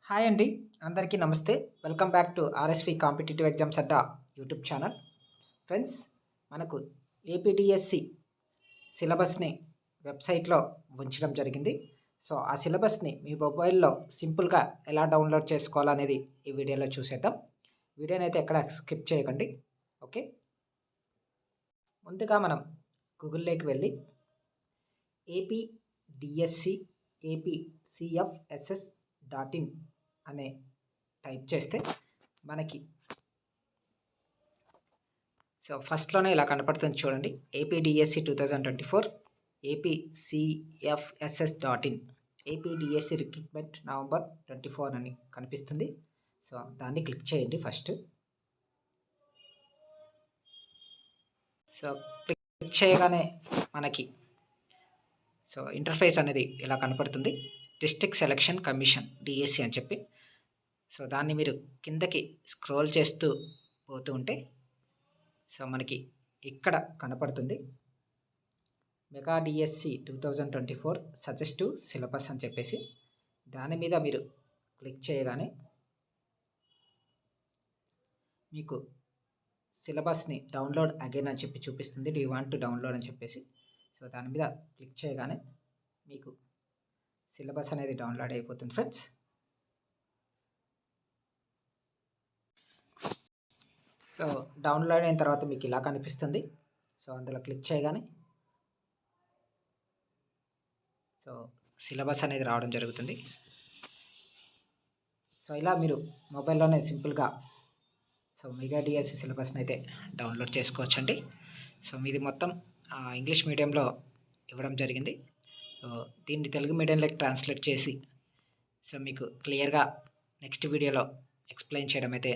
Hi అండి. అందరికీ నమస్తే. Welcome back to RSV competitive exams Adda YouTube channel. Friends, మనకు ఏపీడిఎస్సి సిలబస్ని వెబ్సైట్లో ఉంచడం జరిగింది. సో ఆ సిలబస్ని మీ మొబైల్లో సింపుల్గా ఎలా డౌన్లోడ్ చేసుకోవాలనేది ఈ వీడియోలో చూసేద్దాం. వీడియోని అయితే ఎక్కడ స్కిప్ చేయకండి. ఓకే, ముందుగా మనం గూగుల్లోకి వెళ్ళి ఏపీడిఎస్సి apcfss.in అనే టైప్ చేస్తే మనకి ఫస్ట్లోనే ఇలా కనపడుతుంది చూడండి. APDSC 2024 apcfss.in APDSC recruitment November 24 అని కనిపిస్తుంది. సో దాన్ని క్లిక్ చేయండి ఫస్ట్. సో క్లిక్ చేయగానే మనకి ఇంటర్ఫేస్ అనేది ఇలా కనపడుతుంది. డిస్ట్రిక్ట్ సెలక్షన్ కమిషన్ డిఎస్సి అని చెప్పి. సో దాన్ని మీరు కిందకి స్క్రోల్ చేస్తూ పోతూ ఉంటే మనకి ఇక్కడ కనపడుతుంది మెగా డిఎస్సి 2024 సజెస్టివ్ సిలబస్ అని చెప్పేసి. దాని మీద మీరు క్లిక్ చేయగానే మీకు సిలబస్ని డౌన్లోడ్ అగైన్ అని చెప్పి చూపిస్తుంది. Do you want to download అని చెప్పేసి. సో దాని మీద క్లిక్ చేయగానే మీకు సిలబస్ అనేది డౌన్లోడ్ అయిపోతుంది ఫ్రెండ్స్. సో డౌన్లోడ్ అయిన తర్వాత మీకు ఇలా కనిపిస్తుంది. సో అందులో క్లిక్ చేయగానే సిలబస్ అనేది రావడం జరుగుతుంది. సో ఇలా మీరు మొబైల్లోనే సింపుల్గా మెగా డిఎస్సి సిలబస్ని అయితే డౌన్లోడ్ చేసుకోవచ్చండి. సో మీది మొత్తం ఇంగ్లీష్ మీడియంలో ఇవ్వడం జరిగింది. దీన్ని తెలుగు మీడియంలోకి ట్రాన్స్లేట్ చేసి మీకు క్లియర్గా నెక్స్ట్ వీడియోలో ఎక్స్ప్లెయిన్ చేయడం అయితే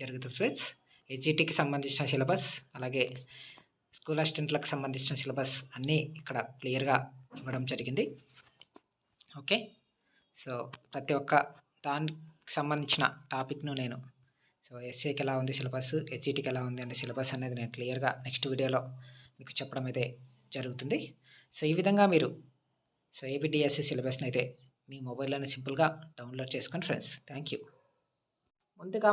జరుగుతుంది ఫ్రెండ్స్. హెచ్జిటికి సంబంధించిన సిలబస్, అలాగే స్కూల్ అసిస్టెంట్లకు సంబంధించిన సిలబస్ అన్నీ ఇక్కడ క్లియర్గా ఇవ్వడం జరిగింది. ఓకే, సో ప్రతి ఒక్క దానికి సంబంధించిన టాపిక్ను నేను ఎస్ఏకి ఎలా ఉంది సిలబస్, హెచ్జిటికి ఎలా ఉంది అనే సిలబస్ అనేది నేను క్లియర్గా నెక్స్ట్ వీడియోలో మీకు చెప్పడం అయితే జరుగుతుంది. సో ఈ విధంగా మీరు ఏపీడిఎస్సి సిలబస్ని అయితే మీ మొబైల్లోనే సింపుల్గా డౌన్లోడ్ చేసుకోండి ఫ్రెండ్స్. Thank you. ముందుగా